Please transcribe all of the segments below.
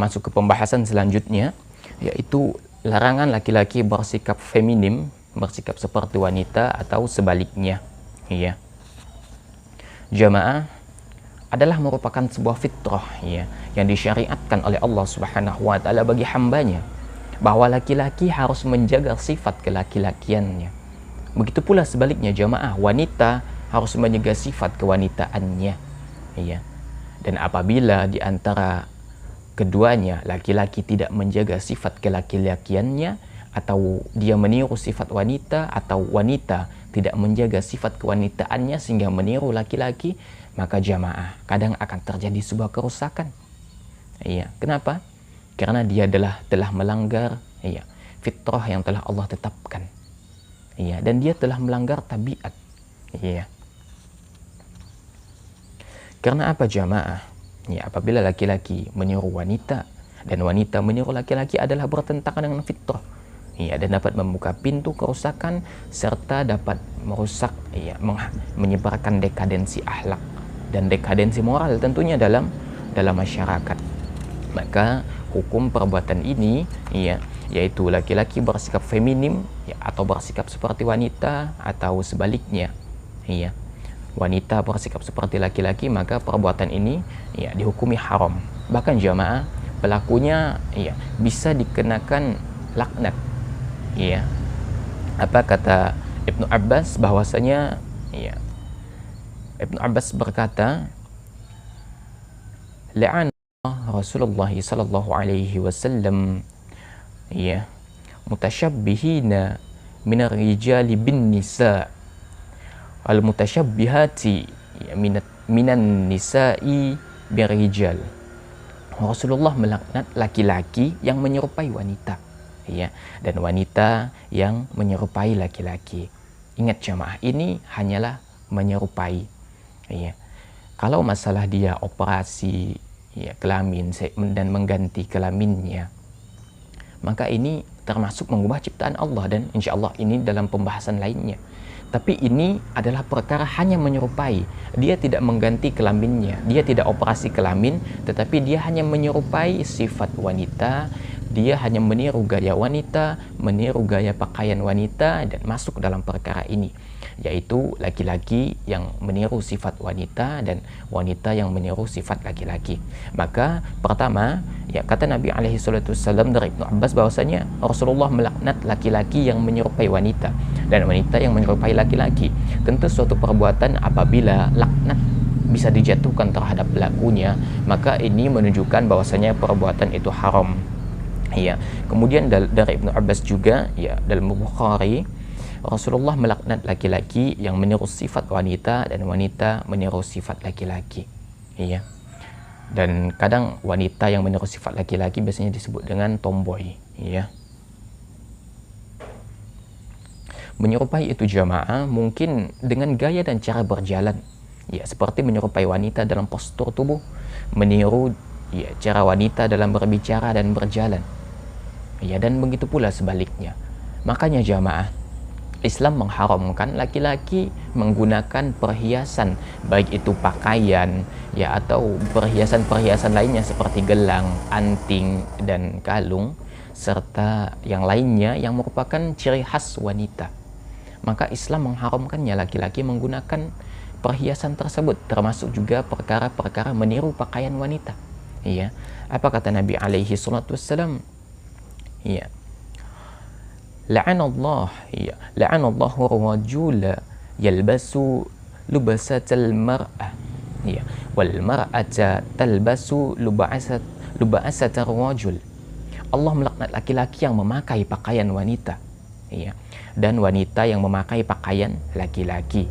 masuk ke pembahasan selanjutnya, yaitu larangan laki-laki bersikap feminim, bersikap seperti wanita atau sebaliknya. Ya. Jamaah adalah merupakan sebuah fitrah yang disyariatkan oleh Allah Subhanahu wa taala bagi hambanya, bahwa laki-laki harus menjaga sifat kelaki-lakiannya. Begitu pula sebaliknya jamaah, wanita harus menjaga sifat kewanitaannya. Dan apabila di antara keduanya laki-laki tidak menjaga sifat kelaki-lakiannya, atau dia meniru sifat wanita, atau wanita tidak menjaga sifat kewanitaannya sehingga meniru laki-laki, maka jamaah kadang akan terjadi sebuah kerusakan. Kenapa? Karena dia telah melanggar fitrah yang telah Allah tetapkan. Dan dia telah melanggar tabiat. Karena apa jamaah? Apabila laki-laki meniru wanita dan wanita meniru laki-laki adalah bertentangan dengan fitrah. Dan dapat membuka pintu kerusakan serta dapat merusak, menyebarkan dekadensi akhlak dan dekadensi moral tentunya dalam masyarakat. Maka hukum perbuatan ini yaitu laki-laki bersikap feminim atau bersikap seperti wanita, atau sebaliknya wanita bersikap seperti laki-laki, maka perbuatan ini dihukumi haram. Bahkan jamaah pelakunya bisa dikenakan laknat. Apa kata Ibnu Abbas, bahwasanya Ibnu Abbas berkata, la'an Rasulullah sallallahu alaihi wasallam mutasyabbihina minar rijali bin nisa al mutasyabbihati minan nisa'i bir rijal. Rasulullah melaknat laki-laki yang menyerupai wanita, dan wanita yang menyerupai laki-laki. Ingat jamaah, ini hanyalah menyerupai. Kalau masalah dia operasi kelamin dan mengganti kelaminnya, maka ini termasuk mengubah ciptaan Allah, dan insya Allah ini dalam pembahasan lainnya. Tapi ini adalah perkara hanya menyerupai. Dia tidak mengganti kelaminnya, dia tidak operasi kelamin, tetapi dia hanya menyerupai sifat wanita. Dia hanya meniru gaya wanita, meniru gaya pakaian wanita, dan masuk dalam perkara ini, yaitu laki-laki yang meniru sifat wanita dan wanita yang meniru sifat laki-laki. Maka pertama, kata Nabi alaihi salatu wassalam dari Ibnu Abbas, bahwasanya Rasulullah melaknat laki-laki yang menyerupai wanita dan wanita yang menyerupai laki-laki. Tentu suatu perbuatan apabila laknat bisa dijatuhkan terhadap pelakunya, maka ini menunjukkan bahwasanya perbuatan itu haram. Kemudian dari Ibnu Abbas juga dalam Bukhari, Rasulullah melaknat laki-laki yang meniru sifat wanita dan wanita meniru sifat laki-laki. Dan kadang wanita yang meniru sifat laki-laki biasanya disebut dengan tomboy. Menyerupai itu jamaah mungkin dengan gaya dan cara berjalan, seperti menyerupai wanita dalam postur tubuh, meniru cara wanita dalam berbicara dan berjalan. Dan begitu pula sebaliknya. Makanya jamaah, Islam mengharamkan laki-laki menggunakan perhiasan, baik itu pakaian atau perhiasan-perhiasan lainnya seperti gelang, anting, dan kalung, serta yang lainnya yang merupakan ciri khas wanita. Maka Islam mengharamkannya laki-laki menggunakan perhiasan tersebut, termasuk juga perkara-perkara meniru pakaian wanita. Apa kata Nabi alaihi salatu wassalam? La'anallahu rajula yalbasu lubasatal mar'ah wal mar'ata talbasu lubasatar rajul. Allah melaknat laki-laki yang memakai pakaian wanita dan wanita yang memakai pakaian laki-laki.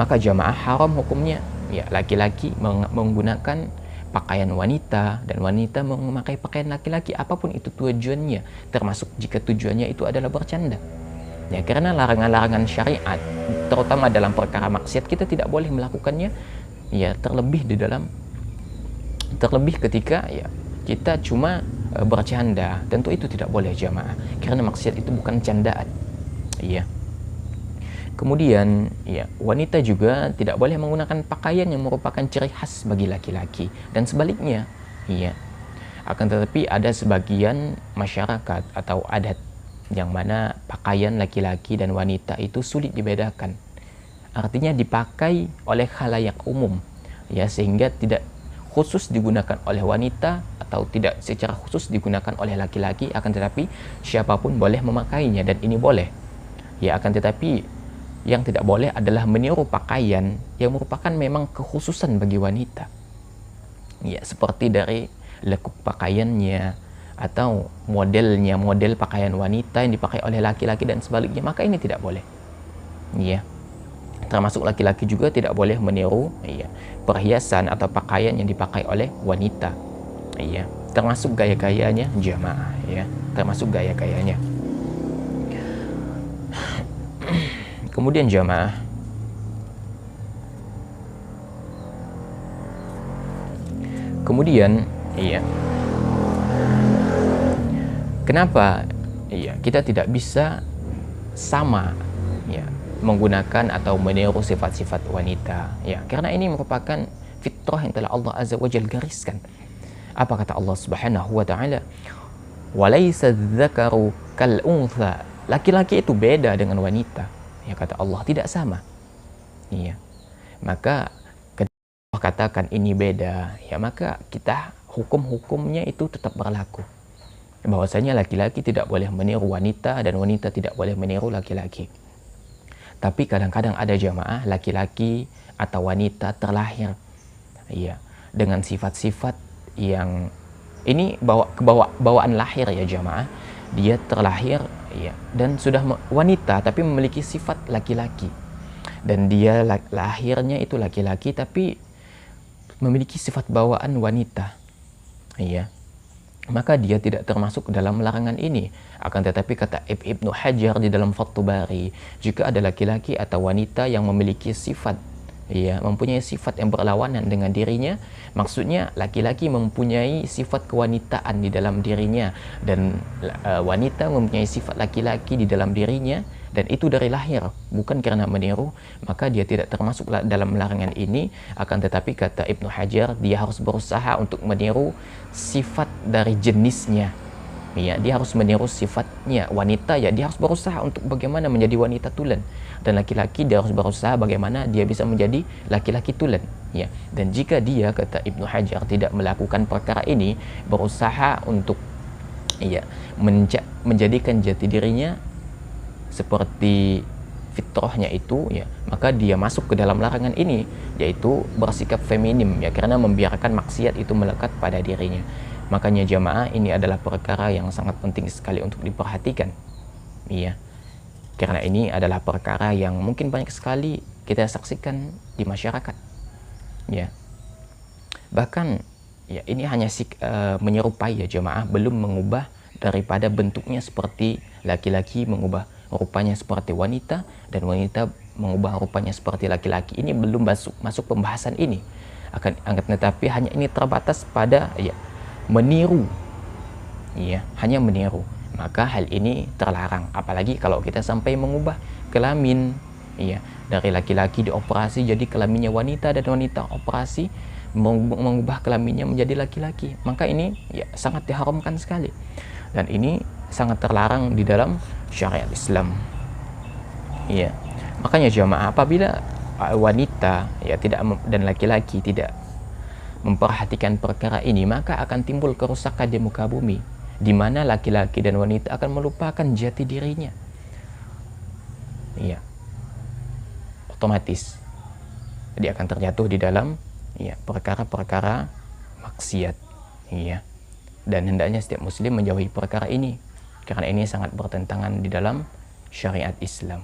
Maka jamaah haram hukumnya laki-laki menggunakan pakaian wanita dan wanita memakai pakaian laki-laki, apapun itu tujuannya, termasuk jika tujuannya itu adalah bercanda. Karena larangan-larangan syariat, terutama dalam perkara maksiat, kita tidak boleh melakukannya terlebih ketika kita cuma bercanda. Tentu itu tidak boleh jamaah, karena maksiat itu bukan candaan. Kemudian wanita juga tidak boleh menggunakan pakaian yang merupakan ciri khas bagi laki-laki, dan sebaliknya. Akan tetapi ada sebagian masyarakat atau adat yang mana pakaian laki-laki dan wanita itu sulit dibedakan. Artinya dipakai oleh khalayak umum, ya, sehingga tidak khusus digunakan oleh wanita atau tidak secara khusus digunakan oleh laki-laki, akan tetapi siapapun boleh memakainya dan ini boleh. Ya, akan tetapi yang tidak boleh adalah meniru pakaian yang merupakan memang kekhususan bagi wanita. Ya, seperti dari lekuk pakaiannya atau modelnya, model pakaian wanita yang dipakai oleh laki-laki dan sebaliknya, maka ini tidak boleh. Ya. Termasuk laki-laki juga tidak boleh meniru, ya, perhiasan atau pakaian yang dipakai oleh wanita. Ya, termasuk gaya-gayanya jamaah, ya, termasuk gaya-gayanya. Kemudian jamaah, iya, kenapa kita tidak bisa sama, ya, menggunakan atau meniru sifat-sifat wanita, ya, karena ini merupakan fitrah yang telah Allah Azza wa Jalla gariskan. Apa kata Allah Subhanahu wa taala? "Walaysa dzakaru kal untha." Laki-laki itu beda dengan wanita. Ya, kata Allah, tidak sama. Iya. Maka ketika Allah katakan ini beda, ya, maka kita hukum-hukumnya itu tetap berlaku. Bahwasanya laki-laki tidak boleh meniru wanita dan wanita tidak boleh meniru laki-laki. Tapi kadang-kadang ada jamaah laki-laki atau wanita terlahir, iya, dengan sifat-sifat yang ini bawaan lahir, ya jamaah. Dia terlahir, ya, dan sudah wanita tapi memiliki sifat laki-laki, dan dia lahirnya itu laki-laki tapi memiliki sifat bawaan wanita, iya, maka dia tidak termasuk dalam larangan ini. Akan tetapi kata Ibnu Hajar di dalam Fathul Bari, jika ada laki-laki atau wanita yang memiliki sifat, ya, mempunyai sifat yang berlawanan dengan dirinya, maksudnya laki-laki mempunyai sifat kewanitaan di dalam dirinya dan wanita mempunyai sifat laki-laki di dalam dirinya, dan itu dari lahir, bukan karena meniru, maka dia tidak termasuk dalam larangan ini. Akan tetapi kata Ibnu Hajar, dia harus berusaha untuk meniru sifat dari jenisnya. Ya, dia harus meniru sifatnya. Wanita, ya, dia harus berusaha untuk bagaimana menjadi wanita tulen, dan laki-laki dia harus berusaha bagaimana dia bisa menjadi laki-laki tulen, ya. Dan jika dia, kata Ibnu Hajar, tidak melakukan perkara ini, berusaha untuk, ya, menjadikan jati dirinya seperti fitrahnya itu, ya, maka dia masuk ke dalam larangan ini, yaitu bersikap feminim, ya, karena membiarkan maksiat itu melekat pada dirinya. Makanya jamaah, ini adalah perkara yang sangat penting sekali untuk diperhatikan, iya, karena ini adalah perkara yang mungkin banyak sekali kita saksikan di masyarakat, ya. Bahkan, ya, ini hanya menyerupai, ya jamaah, belum mengubah daripada bentuknya seperti laki-laki mengubah rupanya seperti wanita dan wanita mengubah rupanya seperti laki-laki. Ini belum masuk pembahasan ini. Akan tetapi hanya ini terbatas pada, ya, meniru, ya, hanya meniru. Maka hal ini terlarang, apalagi kalau kita sampai mengubah kelamin, ya, dari laki-laki dioperasi jadi kelaminnya wanita dan wanita operasi mengubah kelaminnya menjadi laki-laki, maka ini, ya, sangat diharamkan sekali, dan ini sangat terlarang di dalam syariat Islam, ya. Makanya jamaah, apabila wanita, ya, tidak dan laki-laki tidak memperhatikan perkara ini, maka akan timbul kerusakan di muka bumi, di mana laki-laki dan wanita akan melupakan jati dirinya, iya, otomatis dia akan terjatuh di dalam, ya, perkara-perkara maksiat, iya. Dan hendaknya setiap muslim menjauhi perkara ini, karena ini sangat bertentangan di dalam syariat Islam.